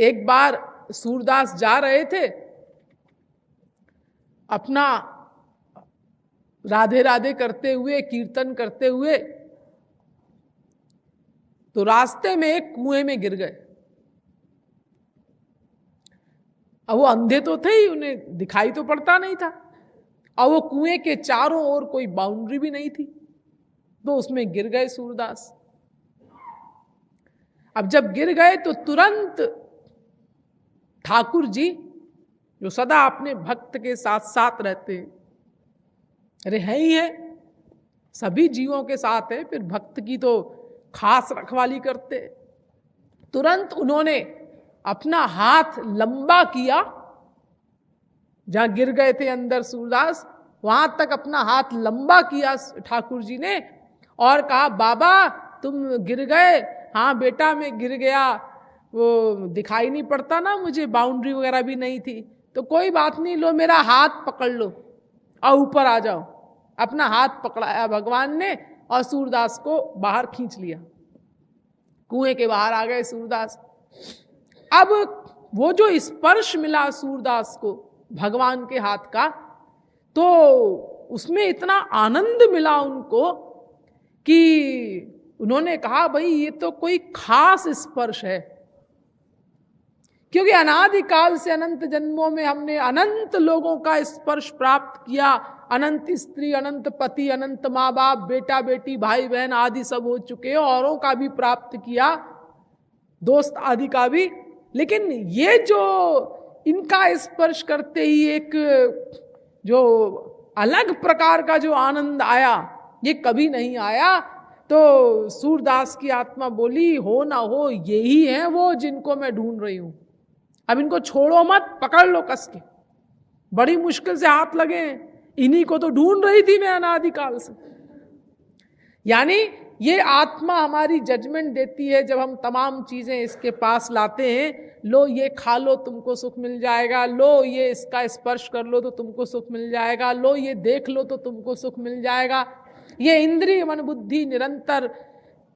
एक बार सूरदास जा रहे थे अपना राधे राधे करते हुए, कीर्तन करते हुए, तो रास्ते में एक कुएं में गिर गए। अब वो अंधे तो थे ही, उन्हें दिखाई तो पड़ता नहीं था, और वो कुएं के चारों ओर कोई बाउंड्री भी नहीं थी, तो उसमें गिर गए सूरदास। अब जब गिर गए तो तुरंत ठाकुर जी, जो सदा अपने भक्त के साथ साथ रहते हैं, अरे है ही है, सभी जीवों के साथ है, फिर भक्त की तो खास रखवाली करते, तुरंत उन्होंने अपना हाथ लंबा किया, जहां गिर गए थे अंदर सूरदास, वहां तक अपना हाथ लंबा किया ठाकुर जी ने, और कहा बाबा तुम गिर गए? हाँ बेटा मैं गिर गया, वो दिखाई नहीं पड़ता ना मुझे, बाउंड्री वगैरह भी नहीं थी, तो कोई बात नहीं, लो मेरा हाथ पकड़ लो और ऊपर आ जाओ। अपना हाथ पकड़ाया भगवान ने और सूरदास को बाहर खींच लिया, कुएं के बाहर आ गए सूरदास। अब वो जो स्पर्श मिला सूरदास को भगवान के हाथ का, तो उसमें इतना आनंद मिला उनको कि उन्होंने कहा भाई ये तो कोई खास स्पर्श है, क्योंकि अनादिकाल से अनंत जन्मों में हमने अनंत लोगों का स्पर्श प्राप्त किया, अनंत स्त्री, अनंत पति, अनंत माँ बाप, बेटा बेटी, भाई बहन आदि सब हो चुके, औरों का भी प्राप्त किया, दोस्त आदि का भी, लेकिन ये जो इनका स्पर्श करते ही एक जो अलग प्रकार का जो आनंद आया, ये कभी नहीं आया। तो सूरदास की आत्मा बोली हो ना हो यही है वो जिनको मैं ढूंढ रही हूं, अब इनको छोड़ो मत, पकड़ लो कस के, बड़ी मुश्किल से हाथ लगे, इन्हीं को तो ढूंढ रही थी मैं अनादिकाल से। यानी ये आत्मा हमारी जजमेंट देती है जब हम तमाम चीजें इसके पास लाते हैं, लो ये खा लो तुमको सुख मिल जाएगा, लो ये इसका स्पर्श कर लो तो तुमको सुख मिल जाएगा, लो ये देख लो तो तुमको सुख मिल जाएगा। ये इंद्रिय मन बुद्धि निरंतर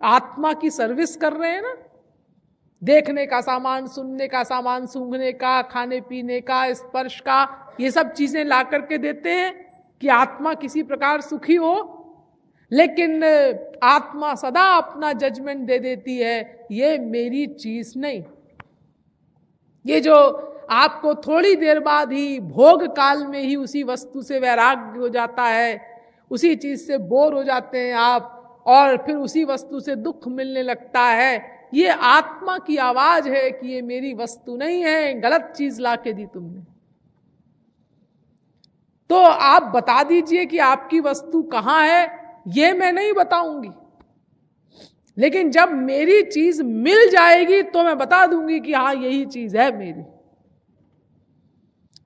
आत्मा की सर्विस कर रहे हैं ना, देखने का सामान, सुनने का सामान, सूंघने का, खाने पीने का, स्पर्श का, ये सब चीजें ला करके देते हैं कि आत्मा किसी प्रकार सुखी हो, लेकिन आत्मा सदा अपना जजमेंट दे देती है, ये मेरी चीज नहीं। ये जो आपको थोड़ी देर बाद ही भोग काल में ही उसी वस्तु से वैराग्य हो जाता है, उसी चीज से बोर हो जाते हैं आप, और फिर उसी वस्तु से दुख मिलने लगता है, ये आत्मा की आवाज है कि ये मेरी वस्तु नहीं है, गलत चीज ला के दी तुमने। तो आप बता दीजिए कि आपकी वस्तु कहाँ है, ये मैं नहीं बताऊंगी, लेकिन जब मेरी चीज मिल जाएगी तो मैं बता दूंगी कि हाँ यही चीज है मेरी।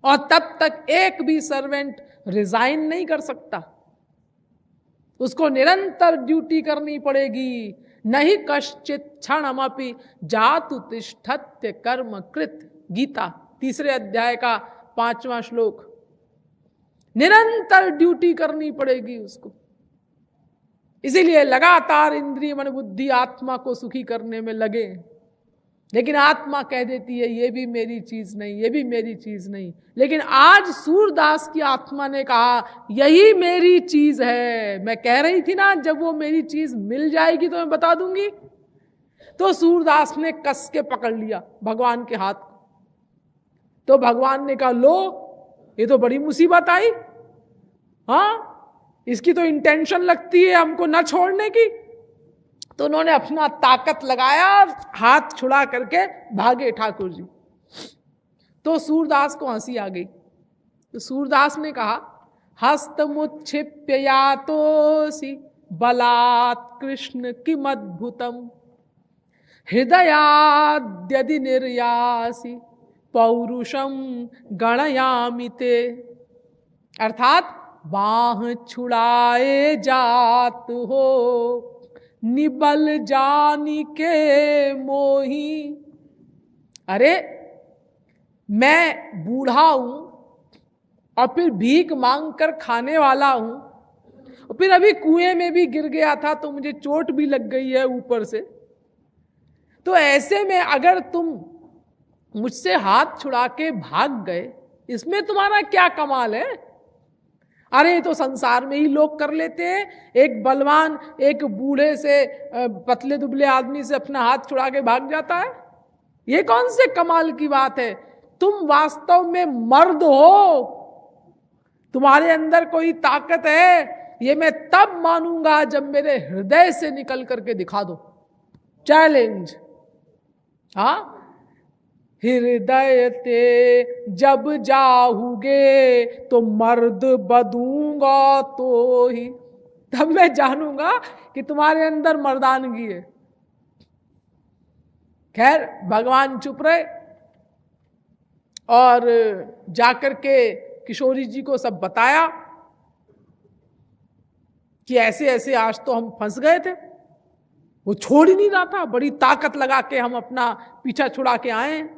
और तब तक एक भी सर्वेंट रिजाइन नहीं कर सकता, उसको निरंतर ड्यूटी करनी पड़ेगी। नहीं कश्चित क्षणमपि जातु तिष्ठत्य कर्म कृत, गीता 3 अध्याय का 5वां श्लोक। निरंतर ड्यूटी करनी पड़ेगी उसको, इसीलिए लगातार इंद्रिय मन बुद्धि आत्मा को सुखी करने में लगे, लेकिन आत्मा कह देती है ये भी मेरी चीज नहीं, ये भी मेरी चीज नहीं। लेकिन आज सूरदास की आत्मा ने कहा यही मेरी चीज है। मैं कह रही थी ना जब वो मेरी चीज मिल जाएगी तो मैं बता दूंगी। तो सूरदास ने कस के पकड़ लिया भगवान के हाथ को, तो भगवान ने कहा लो ये तो बड़ी मुसीबत आई, हाँ इसकी तो इंटेंशन लगती है हमको न छोड़ने की। तो उन्होंने अपना ताकत लगाया और हाथ छुड़ा करके भागे ठाकुर जी। तो सूरदास को हंसी आ गई, तो सूरदास ने कहा हस्तमुच्छिप्य यातोसी बलात् कृष्ण किमद्भुतम हृदयाद्यदि निर्यासी पौरुषम गणयामि ते। अर्थात बाह छुड़ाए जात हो निबल जानी के मोही। अरे मैं बूढ़ा हूं और फिर भीख मांग कर खाने वाला हूं, और फिर अभी कुएं में भी गिर गया था तो मुझे चोट भी लग गई है ऊपर से। तो ऐसे में अगर तुम मुझसे हाथ छुड़ा के भाग गए, इसमें तुम्हारा क्या कमाल है? अरे तो संसार में ही लोग कर लेते हैं, एक बलवान एक बूढ़े से पतले दुबले आदमी से अपना हाथ छुड़ा के भाग जाता है, ये कौन से कमाल की बात है? तुम वास्तव में मर्द हो, तुम्हारे अंदर कोई ताकत है, ये मैं तब मानूंगा जब मेरे हृदय से निकल करके दिखा दो। चैलेंज। हाँ, हृदय ते जब जाओगे तो मर्द बदूंगा तो ही, तब मैं जानूंगा कि तुम्हारे अंदर मर्दानगी है। खैर भगवान चुप रहे और जाकर के किशोरी जी को सब बताया कि ऐसे ऐसे आज तो हम फंस गए थे। वो छोड़ ही नहीं रहा था, बड़ी ताकत लगा के हम अपना पीछा छुड़ा के आए हैं।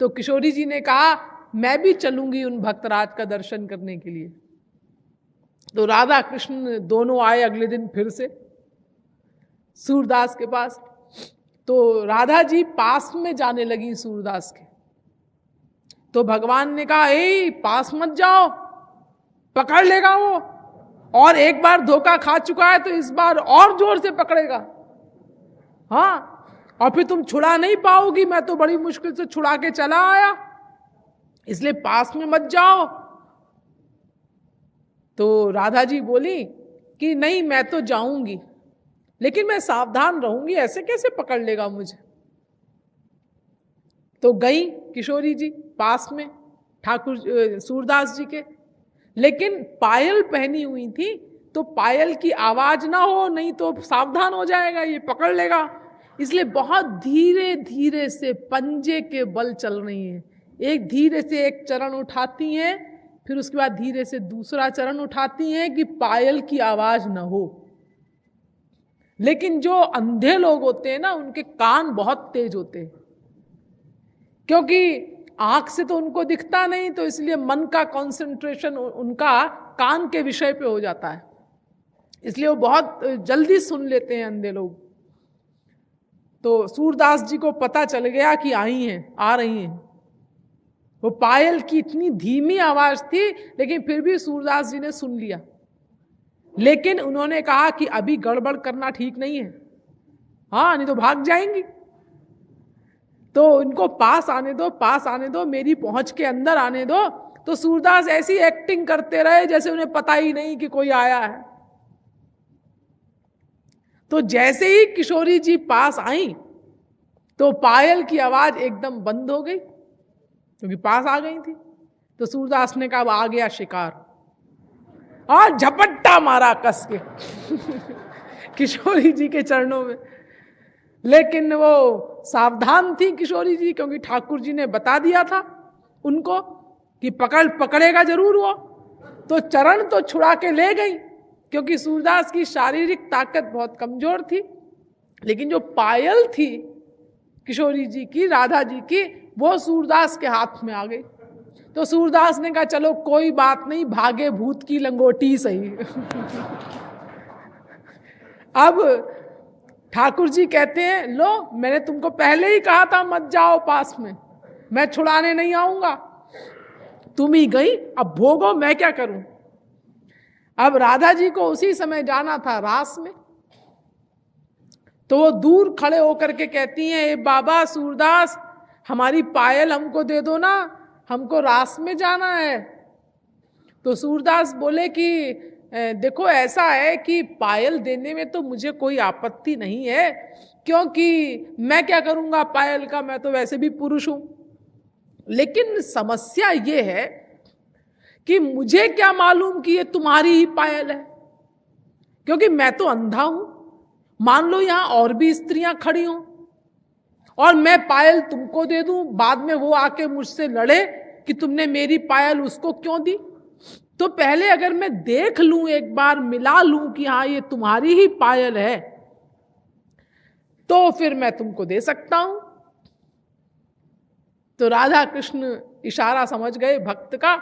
तो किशोरी जी ने कहा मैं भी चलूंगी उन भक्तराज का दर्शन करने के लिए। तो राधा कृष्ण दोनों आए अगले दिन फिर से सूरदास के पास। तो राधा जी पास में जाने लगी सूरदास के। तो भगवान ने कहा ए पास मत जाओ, पकड़ लेगा वो, और एक बार धोखा खा चुका है तो इस बार और जोर से पकड़ेगा। हाँ, और फिर तुम छुड़ा नहीं पाओगी, मैं तो बड़ी मुश्किल से छुड़ा के चला आया, इसलिए पास में मत जाओ। तो राधा जी बोली कि नहीं मैं तो जाऊंगी, लेकिन मैं सावधान रहूंगी, ऐसे कैसे पकड़ लेगा मुझे। तो गई किशोरी जी पास में ठाकुर सूरदास जी के, लेकिन पायल पहनी हुई थी, तो पायल की आवाज ना हो, नहीं तो सावधान हो जाएगा, ये पकड़ लेगा। इसलिए बहुत धीरे धीरे से पंजे के बल चल रही हैं। एक धीरे से एक चरण उठाती हैं, फिर उसके बाद धीरे से दूसरा चरण उठाती हैं कि पायल की आवाज ना हो। लेकिन जो अंधे लोग होते हैं ना, उनके कान बहुत तेज होते हैं, क्योंकि आंख से तो उनको दिखता नहीं, तो इसलिए मन का कंसंट्रेशन उनका कान के विषय पे हो जाता है, इसलिए वो बहुत जल्दी सुन लेते हैं अंधे लोग। तो सूरदास जी को पता चल गया कि आई हैं, आ रही हैं। वो पायल की इतनी धीमी आवाज थी, लेकिन फिर भी सूरदास जी ने सुन लिया। लेकिन उन्होंने कहा कि अभी गड़बड़ करना ठीक नहीं है, हाँ नहीं तो भाग जाएंगी। तो इनको पास आने दो, पास आने दो, मेरी पहुंच के अंदर आने दो। तो सूरदास ऐसी एक्टिंग करते रहे जैसे उन्हें पता ही नहीं कि कोई आया है। तो जैसे ही किशोरी जी पास आई तो पायल की आवाज एकदम बंद हो गई, क्योंकि पास आ गई थी। तो सूरदास ने कहा अब आ गया शिकार, और झपट्टा मारा कस के किशोरी जी के चरणों में। लेकिन वो सावधान थी किशोरी जी, क्योंकि ठाकुर जी ने बता दिया था उनको कि पकड़ेगा जरूर वो। तो चरण तो छुड़ा के ले गई, क्योंकि सूरदास की शारीरिक ताकत बहुत कमजोर थी, लेकिन जो पायल थी किशोरी जी की, राधा जी की, वो सूरदास के हाथ में आ गई। तो सूरदास ने कहा चलो कोई बात नहीं, भागे भूत की लंगोटी सही अब ठाकुर जी कहते हैं लो, मैंने तुमको पहले ही कहा था मत जाओ पास में, मैं छुड़ाने नहीं आऊंगा, तुम ही गई, अब भोगो, मैं क्या करूं। अब राधा जी को उसी समय जाना था रास में। तो वो दूर खड़े होकर के कहती हैं ए बाबा सूरदास, हमारी पायल हमको दे दो ना, हमको रास में जाना है। तो सूरदास बोले कि देखो ऐसा है कि पायल देने में तो मुझे कोई आपत्ति नहीं है, क्योंकि मैं क्या करूंगा पायल का, मैं तो वैसे भी पुरुष हूं। लेकिन समस्या ये है कि मुझे क्या मालूम कि ये तुम्हारी ही पायल है, क्योंकि मैं तो अंधा हूं। मान लो यहां और भी स्त्रियां खड़ी हों और मैं पायल तुमको दे दूं, बाद में वो आके मुझसे लड़े कि तुमने मेरी पायल उसको क्यों दी। तो पहले अगर मैं देख लूं, एक बार मिला लूं कि हाँ ये तुम्हारी ही पायल है, तो फिर मैं तुमको दे सकता हूं। तो राधा कृष्ण इशारा समझ गए भक्त का,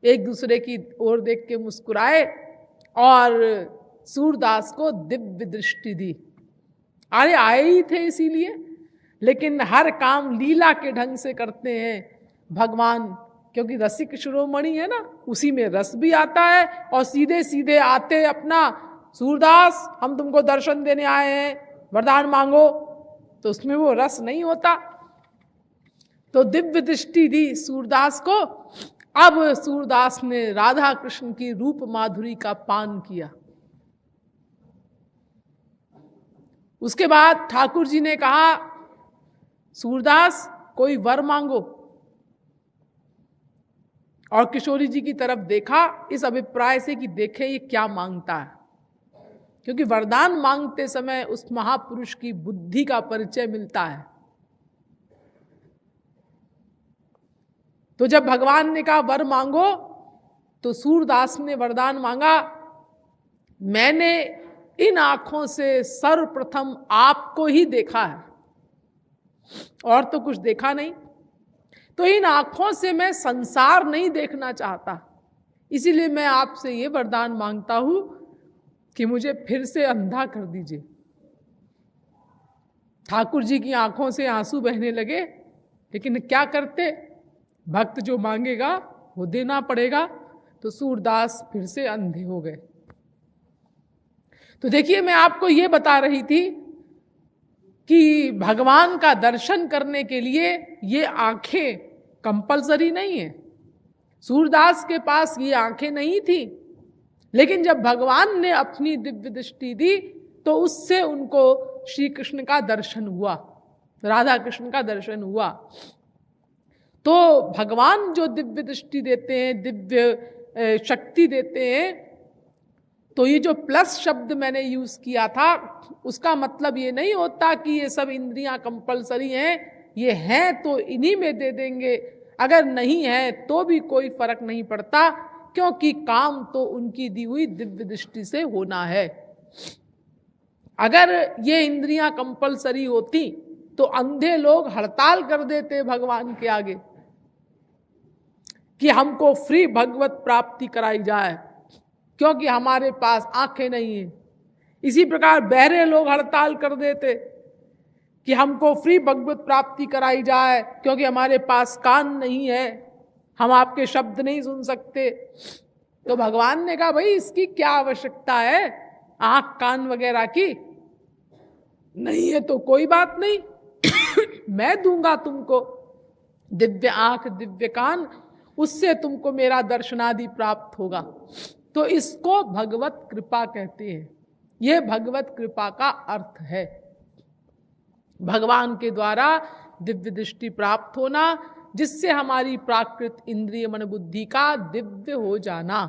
एक दूसरे की ओर देख के मुस्कुराए और सूरदास को दिव्य दृष्टि दी। अरे आए ही थे इसीलिए, लेकिन हर काम लीला के ढंग से करते हैं भगवान, क्योंकि रसिक शिरोमणि है ना, उसी में रस भी आता है। और सीधे सीधे आते अपना सूरदास हम तुमको दर्शन देने आए हैं, वरदान मांगो, तो उसमें वो रस नहीं होता। तो दिव्य दृष्टि दी सूरदास को। अब सूरदास ने राधा कृष्ण की रूप माधुरी का पान किया। उसके बाद ठाकुर जी ने कहा, सूरदास कोई वर मांगो। और किशोरी जी की तरफ देखा इस अभिप्राय से कि देखे ये क्या मांगता है, क्योंकि वरदान मांगते समय उस महापुरुष की बुद्धि का परिचय मिलता है। तो जब भगवान ने कहा वर मांगो, तो सूरदास ने वरदान मांगा, मैंने इन आंखों से सर्वप्रथम आपको ही देखा है और तो कुछ देखा नहीं, तो इन आंखों से मैं संसार नहीं देखना चाहता, इसीलिए मैं आपसे ये वरदान मांगता हूं कि मुझे फिर से अंधा कर दीजिए। ठाकुर जी की आंखों से आंसू बहने लगे, लेकिन क्या करते, भक्त जो मांगेगा वो देना पड़ेगा। तो सूरदास फिर से अंधे हो गए। तो देखिए, मैं आपको ये बता रही थी कि भगवान का दर्शन करने के लिए ये आंखें कंपलसरी नहीं है। सूरदास के पास ये आंखें नहीं थी, लेकिन जब भगवान ने अपनी दिव्य दृष्टि दी तो उससे उनको श्री कृष्ण का दर्शन हुआ, राधा कृष्ण का दर्शन हुआ। तो भगवान जो दिव्य दृष्टि देते हैं, दिव्य शक्ति देते हैं, तो ये जो प्लस शब्द मैंने यूज किया था, उसका मतलब ये नहीं होता कि ये सब इंद्रियां कंपलसरी हैं। ये हैं तो इन्हीं में दे देंगे, अगर नहीं है तो भी कोई फर्क नहीं पड़ता, क्योंकि काम तो उनकी दी हुई दिव्य दृष्टि से होना है। अगर ये इंद्रियां कंपलसरी होती तो अंधे लोग हड़ताल कर देते भगवान के आगे कि हमको फ्री भगवत प्राप्ति कराई जाए, क्योंकि हमारे पास आंखें नहीं है। इसी प्रकार बहरे लोग हड़ताल कर देते कि हमको फ्री भगवत प्राप्ति कराई जाए, क्योंकि हमारे पास कान नहीं है, हम आपके शब्द नहीं सुन सकते। तो भगवान ने कहा, भाई इसकी क्या आवश्यकता है, आंख कान वगैरह की नहीं है तो कोई बात नहीं मैं दूंगा तुमको दिव्य आंख दिव्य कान, उससे तुमको मेरा दर्शनादि प्राप्त होगा। तो इसको भगवत कृपा कहते हैं। यह भगवत कृपा का अर्थ है, भगवान के द्वारा दिव्य दृष्टि प्राप्त होना, जिससे हमारी प्राकृत इंद्रिय मन बुद्धि का दिव्य हो जाना।